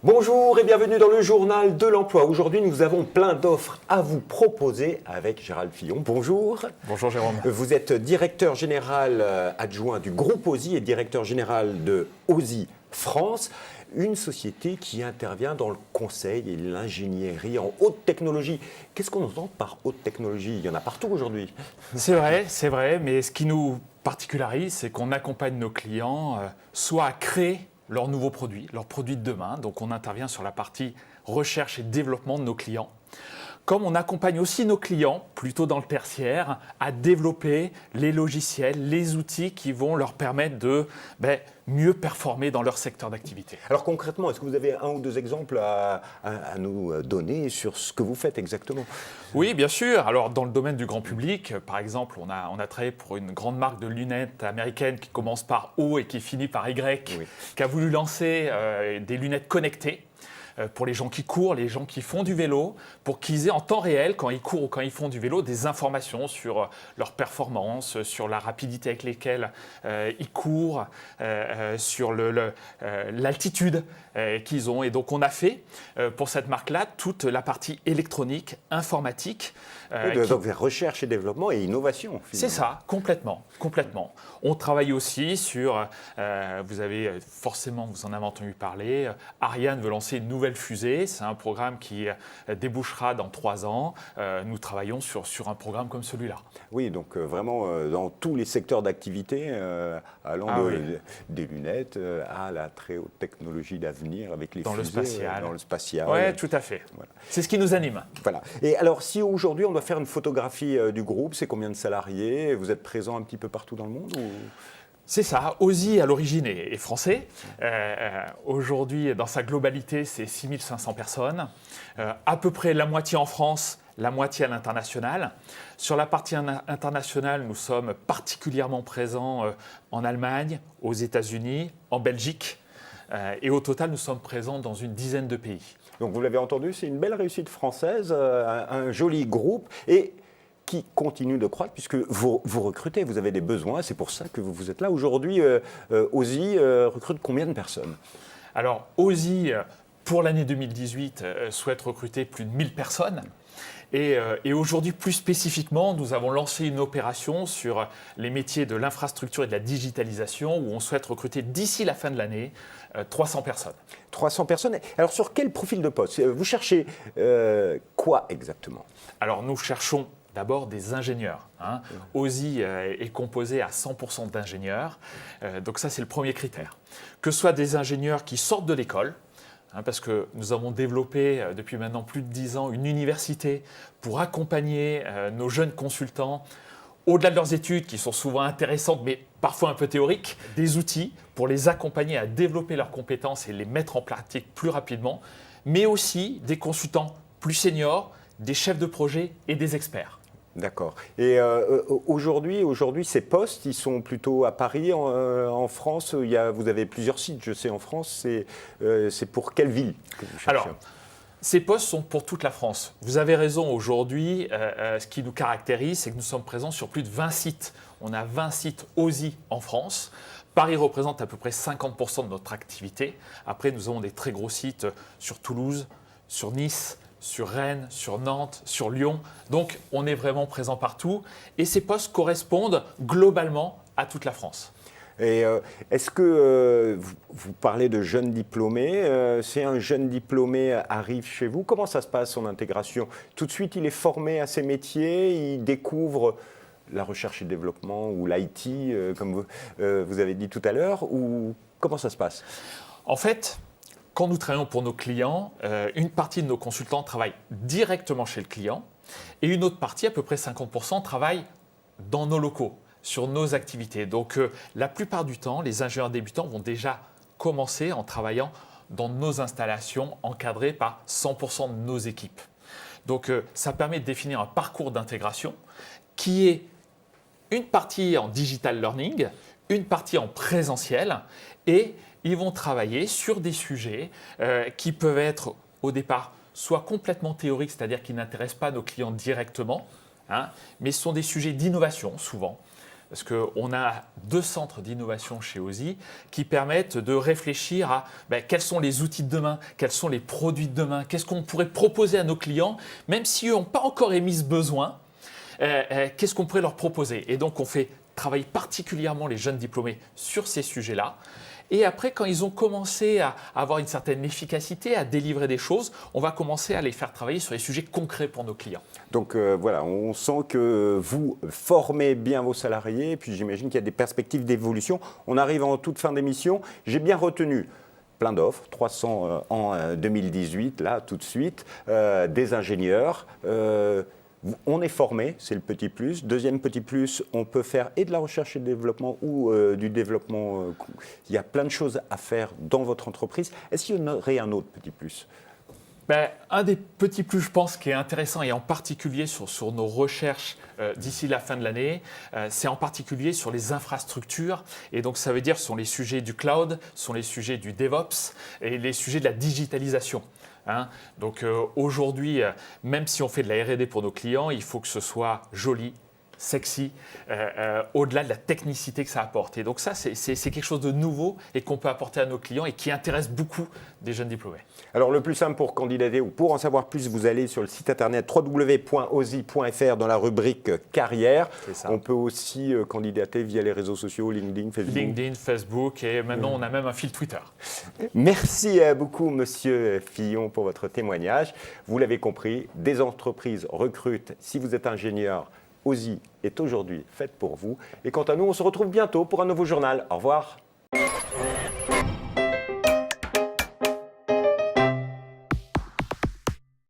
Bonjour et bienvenue dans le journal de l'emploi. Aujourd'hui, nous avons plein d'offres à vous proposer avec Gérald Fillon. Bonjour. Bonjour Jérôme. Vous êtes directeur général adjoint du groupe OSI et directeur général de OSI France, une société qui intervient dans le conseil et l'ingénierie en haute technologie. Qu'est-ce qu'on entend par haute technologie? Il y en a partout aujourd'hui. C'est vrai, mais ce qui nous particularise, c'est qu'on accompagne nos clients soit à créer leurs nouveaux produits de demain. Donc on intervient sur la partie recherche et développement de nos clients. Comme on accompagne aussi nos clients, plutôt dans le tertiaire, à développer les logiciels, les outils qui vont leur permettre de mieux performer dans leur secteur d'activité. Alors concrètement, est-ce que vous avez un ou deux exemples à nous donner sur ce que vous faites exactement? Oui, bien sûr. Alors dans le domaine du grand public, par exemple, on a travaillé pour une grande marque de lunettes américaine qui commence par O et qui finit par Y, oui, qui a voulu lancer des lunettes connectées pour les gens qui courent, les gens qui font du vélo, pour qu'ils aient en temps réel, quand ils courent ou quand ils font du vélo, des informations sur leur performance, sur la rapidité avec laquelle ils courent, sur l'altitude qu'ils ont. Et donc on a fait pour cette marque-là toute la partie électronique, informatique. Donc vers recherche et développement et innovation. C'est ça, complètement. On travaille aussi sur, vous en avez entendu parler, Ariane veut lancer une nouvelle fusée. C'est un programme qui débouchera dans 3 ans. Nous travaillons sur un programme comme celui-là. Oui, donc vraiment dans tous les secteurs d'activité, allant des lunettes à la très haute technologie d'avenir avec les fusées. Dans le spatial. Oui, tout à fait. Voilà. C'est ce qui nous anime. Voilà. Et alors, si aujourd'hui on doit faire une photographie du groupe, c'est combien de salariés? Vous êtes présent un petit peu partout dans le monde ou... C'est ça. OSI, à l'origine, est français. Aujourd'hui, dans sa globalité, c'est 6500 personnes. À peu près la moitié en France, la moitié à l'international. Sur la partie internationale, nous sommes particulièrement présents en Allemagne, aux États-Unis, en Belgique. Et au total, nous sommes présents dans une dizaine de pays. Donc vous l'avez entendu, c'est une belle réussite française, un joli groupe et qui continue de croître puisque vous recrutez, vous avez des besoins, c'est pour ça que vous êtes là. Aujourd'hui, OSI recrute combien de personnes? Alors OSI, pour l'année 2018, souhaite recruter plus de 1000 personnes. Et aujourd'hui, plus spécifiquement, nous avons lancé une opération sur les métiers de l'infrastructure et de la digitalisation où on souhaite recruter d'ici la fin de l'année 300 personnes. 300 personnes. Alors sur quel profil de poste? Vous cherchez quoi exactement? Alors nous cherchons d'abord des ingénieurs. OSI est composé à 100% d'ingénieurs. Donc ça, c'est le premier critère. Que ce soit des ingénieurs qui sortent de l'école, parce que nous avons développé depuis maintenant plus de 10 ans une université pour accompagner nos jeunes consultants au-delà de leurs études qui sont souvent intéressantes mais parfois un peu théoriques, des outils pour les accompagner à développer leurs compétences et les mettre en pratique plus rapidement, mais aussi des consultants plus seniors, des chefs de projet et des experts. D'accord. Et aujourd'hui, ces postes, ils sont plutôt à Paris, en France. Vous avez plusieurs sites, je sais, en France. C'est pour quelle ville que vous cherchez? Alors, ces postes sont pour toute la France. Vous avez raison, aujourd'hui, ce qui nous caractérise, c'est que nous sommes présents sur plus de 20 sites. On a 20 sites OSI en France. Paris représente à peu près 50% de notre activité. Après, nous avons des très gros sites sur Toulouse, sur Nice, sur Rennes, sur Nantes, sur Lyon. Donc, on est vraiment présent partout. Et ces postes correspondent globalement à toute la France. Et est-ce que vous parlez de jeunes diplômés? Si un jeune diplômé arrive chez vous, comment ça se passe son intégration? Tout de suite, il est formé à ces métiers, il découvre la recherche et le développement ou l'IT, comme vous avez dit tout à l'heure, ou comment ça se passe? En fait, quand nous travaillons pour nos clients, une partie de nos consultants travaillent directement chez le client et une autre partie, à peu près 50%, travaille dans nos locaux, sur nos activités. Donc la plupart du temps, les ingénieurs débutants vont déjà commencer en travaillant dans nos installations encadrées par 100% de nos équipes. Donc ça permet de définir un parcours d'intégration qui est une partie en digital learning, une partie en présentiel et ils vont travailler sur des sujets qui peuvent être au départ soit complètement théoriques, c'est-à-dire qui n'intéressent pas nos clients directement, mais ce sont des sujets d'innovation souvent, parce qu'on a 2 centres d'innovation chez OSI qui permettent de réfléchir à quels sont les outils de demain, quels sont les produits de demain, qu'est-ce qu'on pourrait proposer à nos clients, même si eux n'ont pas encore émis ce besoin, qu'est-ce qu'on pourrait leur proposer. Et donc, on fait travailler particulièrement les jeunes diplômés sur ces sujets-là. Et après, quand ils ont commencé à avoir une certaine efficacité, à délivrer des choses, on va commencer à les faire travailler sur les sujets concrets pour nos clients. Donc voilà, on sent que vous formez bien vos salariés, et puis j'imagine qu'il y a des perspectives d'évolution. On arrive en toute fin d'émission. J'ai bien retenu plein d'offres, 300 en 2018, là, tout de suite, des ingénieurs. On est formé, c'est le petit plus. Deuxième petit plus, on peut faire et de la recherche et du développement ou du développement. Il y a plein de choses à faire dans votre entreprise. Est-ce qu'il y en aurait un autre petit plus ? Un des petits plus, je pense, qui est intéressant, et en particulier sur nos recherches d'ici la fin de l'année, c'est en particulier sur les infrastructures. Et donc, ça veut dire, ce sont les sujets du cloud, ce sont les sujets du DevOps et les sujets de la digitalisation. Donc aujourd'hui, même si on fait de la R&D pour nos clients, il faut que ce soit joli, sexy, au-delà de la technicité que ça apporte. Et donc ça, c'est quelque chose de nouveau et qu'on peut apporter à nos clients et qui intéresse beaucoup des jeunes diplômés. Alors le plus simple pour candidater ou pour en savoir plus, vous allez sur le site internet www.osi.fr dans la rubrique carrière. On peut aussi candidater via les réseaux sociaux, LinkedIn, Facebook. LinkedIn, Facebook, et maintenant on a même un fil Twitter. Merci beaucoup Monsieur Fillon pour votre témoignage. Vous l'avez compris, des entreprises recrutent. Si vous êtes ingénieur, OSI est aujourd'hui faite pour vous. Et quant à nous, on se retrouve bientôt pour un nouveau journal. Au revoir.